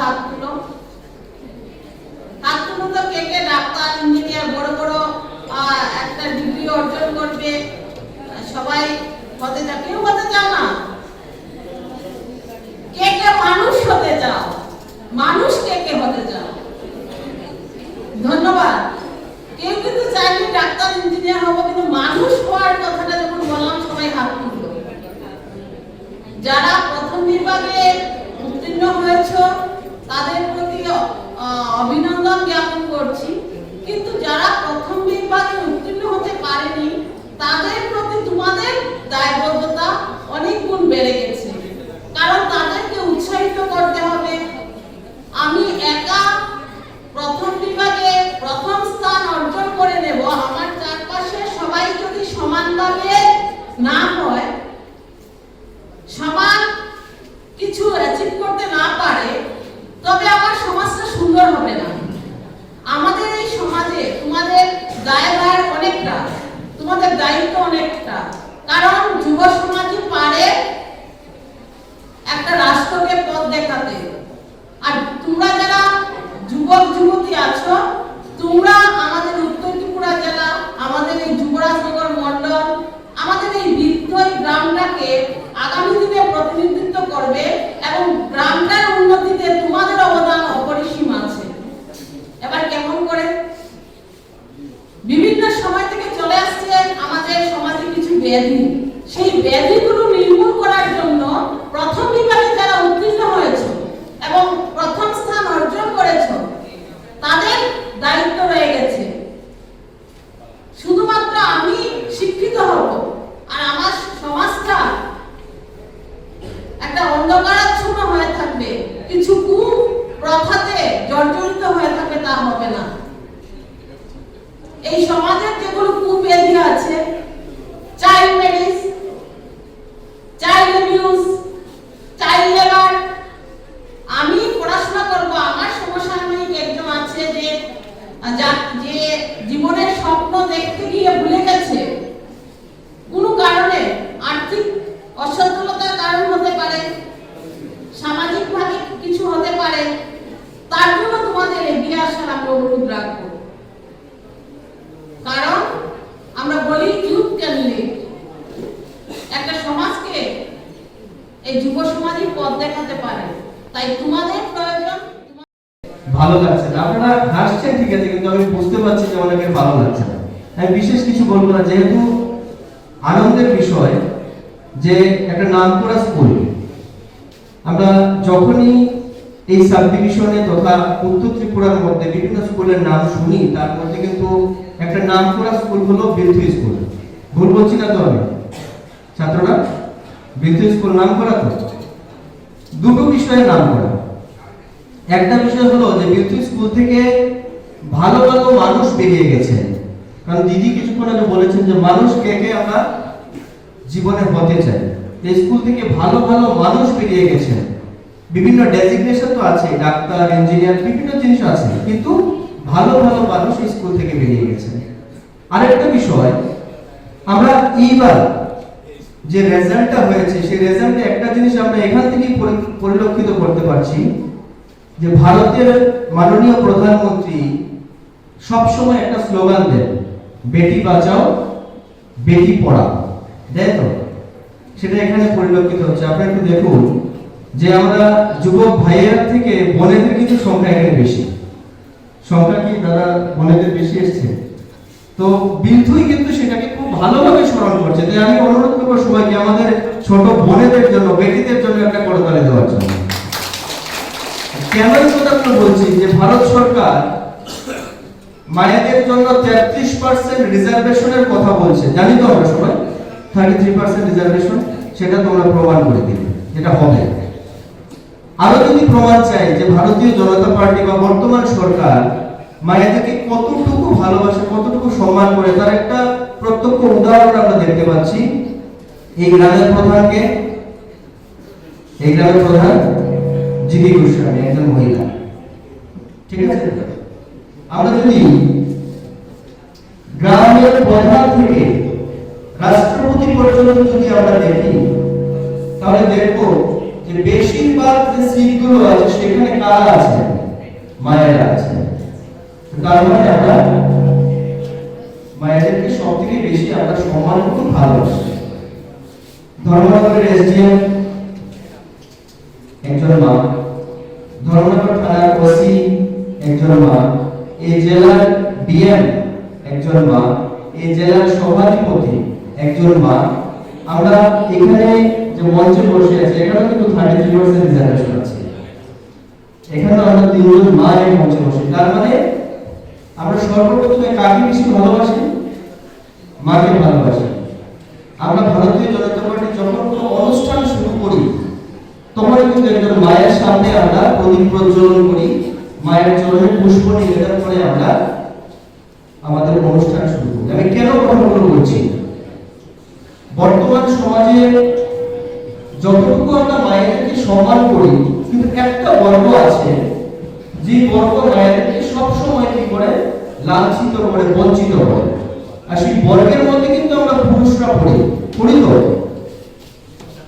হাত তুলো। হাত তুলো তো কে কে ডাক্তার ইঞ্জিনিয়ার বড় বড় একটা ডিগ্রি অর্জন করবে, সবাই হতে চাও? কেউ হতে চাও না? কে কে মানুষ হতে চাও? মানুষ কে কে হতে চাও? ধন্যবাদ। কেউ কিন্তু চাইলে ডাক্তার ইঞ্জিনিয়ার হবো, কিন্তু মানুষ হওয়ার কথাটা যখন বললাম সবাই হাত তুলল। যারা প্রথম বিভাগে উত্তীর্ণ হয়েছ তাদের প্রতি অভিনন্দন জ্ঞাপন করছি, কিন্তু যারা প্রথম বিভাগে উত্তীর্ণ হতে পারেনি তাদের প্রতি তোমাদের দায়বদ্ধতা অনেক গুণ বেড়ে গেছে, কারণ তাদেরকে উৎসাহিত করতে হবে। আমি একা প্রথম বিভাগে প্রথম স্থান অর্জন করে নেব, আমার চারপাশে সবাই যদি সমানভাবে না হয়, সমান কিছু অ্যাচিভ করতে না পারে, তবে আমার সমাজটা সুন্দর হবে না। আমাদের এই সমাজে তোমাদের দায়ভার অনেকটা, তোমাদের দায়িত্ব অনেকটা, কারণ যুব সমাজই পারে একটা রাষ্ট্রকে পথ দেখাতে। আর তোমরা যারা যুবক যুবতী আছো, তোমরা আমাদের উত্তর ত্রিপুরা জেলা, আমাদের এই যুবরাজনগর মন্ডল, আমাদের এই বৃদ্ধই গ্রামটাকে আগামী দিনে প্রতিনিধিত্ব করবে এবং গ্রামটার উন্নতিতে তোমাদের অবদান অপরিসীম আছে। এবার কেমন করে? বিভিন্ন সময় থেকে চলে আসছে আমাদের সমাজে কিছু ব্যাধি, সেই ব্যাধিগুলো নির্মূল করার জন্য প্রথম বিভাগে যারা উত্তীর্ণ হয়েছে এবং প্রথম স্থান অর্জন করেছে তাদের দায়িত্ব রয়ে গেছে। শুধুমাত্র আমি শিক্ষিত হব আর আমার সমাজটা একটা অন্ধকারাচ্ছন্ন হয়ে থাকবে, কিছু কুপ্রথাতে জর্জরিত হয়ে থাকবে, তা হবে না। এই সমাজের যেগুলো কুব্যাধি আছে, child marriage, child abuse, child labour, আমি পড়াশোনা করব, আমার সমসাময়িক একজন আছে যে জীবনের স্বপ্ন দেখতে গিয়ে ভুলে গেছে, কোনো কারণে, আর্থিক অসচ্ছলতার কারণ হতে পারে, সামাজিকভাবে কিছু হতে পারে, তার জন্য তোমাদের এগিয়ে আসার আমরা অনুরোধ রাখবো। কারণ আমরা বলি ইউথ ক্যান লিড, একটা সমাজকে এই যুব সমাজই পথ দেখাতে পারে, তাই তোমাদের প্রয়োজন। ভালো লাগছে না, আপনারা হাসছেন ঠিক আছে, কিন্তু আমি বুঝতে পারছি যে অনেকের ভালো লাগছে না। আমি বিশেষ কিছু বলবো না, যেহেতু আনন্দের বিষয় যে একটা নামকরা স্কুল, আমরা যখনই এই সাব ডিভিশনে তথা উত্তর ত্রিপুরার মধ্যে বিভিন্ন স্কুলের নাম শুনি, তার মধ্যে কিন্তু একটা নামকরা স্কুল হলো বিলথু স্কুল। ভুল বলছি না তো আমি? ছাত্ররা, বিলথু স্কুল নাম করা তো দুটো বিষয়ে নাম করা। একটা বিষয় হলো যে বিলথু স্কুল থেকে ভালো ভালো মানুষ বেরিয়ে গেছে, কারণ দিদি কিছুক্ষণ আগে বলেছেন যে মানুষ কে কে আমরা জীবনে হতে চাই। এই স্কুল থেকে ভালো ভালো মানুষ বেরিয়ে গেছে, বিভিন্ন ডেজিগনেশন তো আছে, ডাক্তার, ইঞ্জিনিয়ার, বিভিন্ন জিনিস আছে, কিন্তু ভালো ভালো মানুষ এই স্কুল থেকে বেরিয়ে গেছে। আরেকটা বিষয়, আমরা এইবার যে রেজাল্টটা হয়েছে, সেই রেজাল্টে একটা জিনিস আমরা এখান থেকেই পরিলক্ষিত করতে পারছি যে ভারতের মাননীয় প্রধানমন্ত্রী সবসময় একটা স্লোগান দেন, বেটি বাঁচাও বেটি পড়াও, দেয় তো? সেটা এখানে পরিলক্ষিত হচ্ছে। আপনারা একটু দেখুন যে আমরা যুবক ভাইয়ের থেকে বোনেদের কিন্তু সংখ্যা এখানে বেশি। সংখ্যা কি দাদা বোনেদের বেশি এসছে? তো বিলথুই কিন্তু সেটাকে খুব ভালোভাবে স্মরণ করছে। তাই আমি অনুরোধ করবো সবাইকে আমাদের ছোট বোনেদের জন্য, বেটিদের জন্য একটা করতালি দেওয়ার জন্য। কেন এই কথাগুলো বলছি যে ভারত সরকার মায়েদের জন্য 33% রিজার্ভেশনের কথা বলছে, জানি তো আমরা সবাই 33% রিজার্ভেশন, সেটা তোমরা প্রমাণ করে দিবে, যেটা হবে। আরো যদি প্রমাণ চাই যে ভারতীয় জনতা পার্টি বা বর্তমান সরকার মায়েদেরকে কতটুকু ভালোবাসে, কতটুকু সম্মান করে, তার একটা প্রত্যক্ষ উদাহরণ আমরা দেখতে পাচ্ছি। এই গ্রামের প্রধানকে, এই গ্রামের প্রধান জিবি গোস্বামী, একজন মহিলা, ঠিক আছে? আমরা যদি গ্রামের প্রধান থেকে রাষ্ট্রপতি পর্যন্ত যদি আমরা দেখি, তাহলে দেখবো যে বেশিরভাগ যে সিটগুলো স্কুলগুলো আছে সেখানে কারা আছে? মায়েরা আছে। তার মানে আমরা মায়েদেরকে সব থেকে বেশি আমরা সম্মান করতে ভালোবাসি। ধর্মনগরের এসডিএম একজন মা, ধর্মনগর থানার ওসি একজন মা, এই জেলার ডিএম একজন মা, এই জেলার সভাধিপতি একজন মা। আমরা এখানে যে মঞ্চে বসে আছি এখানে কিন্তু 33% রিজার্ভেশন আছে। এখানে আমরা তিনজন মা এই মঞ্চে বসে, তার মানে আমরা সর্বপ্রথমে কাকে বেশি ভালোবাসি? মাকে ভালোবাসি। আমরা ভারতীয় জনতা পার্টি যখন কোনো অনুষ্ঠান শুরু করি তখন কিন্তু একজন মায়ের সামনে আমরা প্রদীপ প্রজ্বলন করি, মায়ের চরণে পুষ্প নিবেদন করে আমরা আমাদের অনুষ্ঠান শুরু করি। আমি কেন কথাগুলো বলছি? বর্তমান সমাজে যতটুকু আমরা মায়েদেরকে সম্মান করি, কিন্তু একটা বর্গ আছে যে বর্গ মায়েদেরকে সবসময় কি করে? লাঞ্ছিত করে, বঞ্চিত করে। আর সেই বর্গের মধ্যে কিন্তু আমরা পুরুষরা পড়ি তো।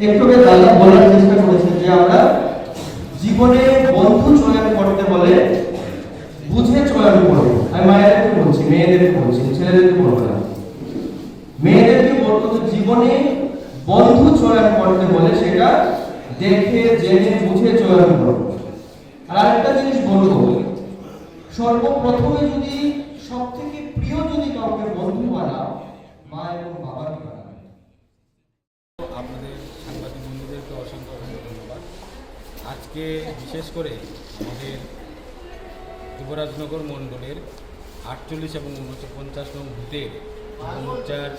একটু আগে দাদা বলার চেষ্টা করেছেন যে আমরা জীবনে বন্ধু চয়ন করতে বলে বুঝে চয়ন করবো। আমি মায়েদেরকে বলছি, মেয়েদেরকে বলছি, ছেলেদেরকে বলবো না। মেয়েদেরকে বলবো যে জীবনে বন্ধু চয়ন করতে বলে সেটা দেখে জেনে বুঝে চয়ন করবো। আর আরেকটা জিনিস বলবো, সর্বপ্রথমে যদি সব থেকে প্রিয় যদি কাউকে বন্ধু বানাও, মা এবং বাবাকে বানাও। আপনাদের সাংবাদিক বন্ধুদেরকে অসংখ্য ধন্যবাদ। আজকে বিশেষ করে আমাদের যুবরাজনগর মণ্ডলের 48 এবং 49 নং বুথের মোর্চার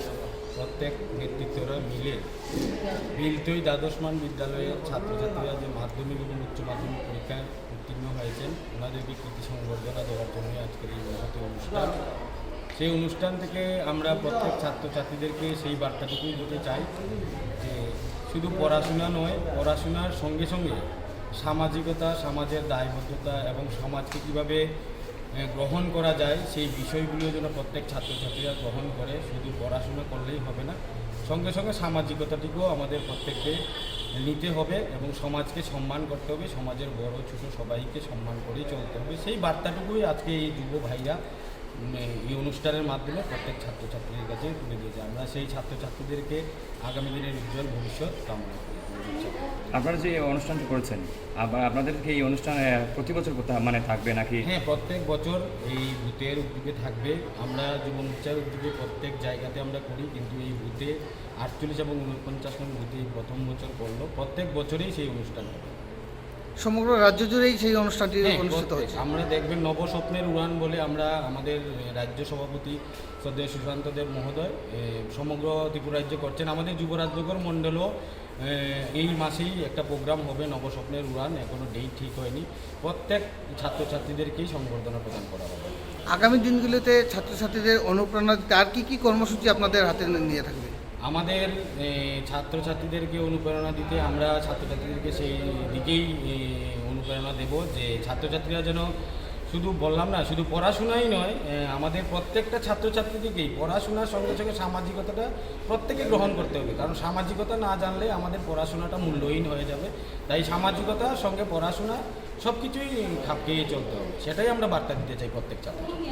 প্রত্যেক নেতৃত্বরা মিলে বিলতই দ্বাদশ মান বিদ্যালয়ের ছাত্রছাত্রীরা যে মাধ্যমিক এবং উচ্চ মাধ্যমিক পরীক্ষায় উত্তীর্ণ হয়েছেন ওনাদেরকে কৃতি সংবর্ধনা দেওয়ার জন্য আজকের এই মহতি অনুষ্ঠান। সেই অনুষ্ঠান থেকে আমরা প্রত্যেক ছাত্রছাত্রীদেরকে সেই বার্তাটুকুই দিতে চাই যে শুধু পড়াশোনা নয়, পড়াশোনার সঙ্গে সঙ্গে সামাজিকতা, সমাজের দায়বদ্ধতা এবং সমাজকে কীভাবে গ্রহণ করা যায় সেই বিষয়গুলো যেন প্রত্যেক ছাত্রছাত্রীরা গ্রহণ করে। শুধু পড়াশোনা করলেই হবে না, সঙ্গে সঙ্গে সামাজিকতাটিকেও আমাদের প্রত্যেককে নিতে হবে এবং সমাজকে সম্মান করতে হবে, সমাজের বড় ছোট সবাইকে সম্মান করেই চলতে হবে। সেই বার্তাটুকুই আজকে এই যুব ভাইরা এই অনুষ্ঠানের মাধ্যমে প্রত্যেক ছাত্রছাত্রীদের কাছে তুলে দিয়েছে। আমরা সেই ছাত্রছাত্রীদেরকে আগামী দিনের উজ্জ্বল ভবিষ্যৎ কামনা করি। আপনারা যে অনুষ্ঠানটি করছেন, আপনাদেরকে এই অনুষ্ঠান প্রতি বছর মানে থাকবে নাকি? হ্যাঁ, প্রত্যেক বছর এই বুথের উদ্যোগে থাকবে। আমরা যুব মোর্চার উদ্যোগে প্রত্যেক জায়গাতে আমরা করি, কিন্তু এই বুথে 48 এবং 49 নং বুথে প্রথম বছর করলো। প্রত্যেক বছরেই সেই অনুষ্ঠান হবে। সমগ্র রাজ্য জুড়েই সেই অনুষ্ঠানটি অনুষ্ঠিত হচ্ছে। আমরা দেখবেন নবস্বপ্নের উড়ান বলে আমরা আমাদের রাজ্য সভাপতি শ্রদ্ধেয় সুশান্ত দেব মহোদয় সমগ্র ত্রিপুরা রাজ্য করছেন। আমাদের যুবরাজনগর মণ্ডলও এই মাসেই একটা প্রোগ্রাম হবে নবস্বপ্নের উড়ান, এখনও ডেট ঠিক হয়নি। প্রত্যেক ছাত্রছাত্রীদেরকেই সংবর্ধনা প্রদান করা হবে। আগামী দিনগুলোতে ছাত্রছাত্রীদের অনুপ্রেরণা দিতে আর কী কর্মসূচি আপনাদের হাতে নিয়ে থাকবে? আমাদের ছাত্রছাত্রীদেরকে অনুপ্রেরণা দিতে আমরা ছাত্রছাত্রীদেরকে সেই দিকেই অনুপ্রেরণা দেব যে ছাত্রছাত্রীরা যেন শুধু বললাম না, শুধু পড়াশোনাই নয়, আমাদের প্রত্যেকটা ছাত্রছাত্রীদেরকেই পড়াশোনার সঙ্গে সঙ্গে সামাজিকতাটা প্রত্যেকে গ্রহণ করতে হবে। কারণ সামাজিকতা না জানলে আমাদের পড়াশোনাটা মূল্যহীন হয়ে যাবে। তাই সামাজিকতার সঙ্গে পড়াশোনা সব কিছুই খাপ খেয়ে চলতে হবে, সেটাই আমরা বার্তা দিতে চাই প্রত্যেক ছাত্রছাত্রী।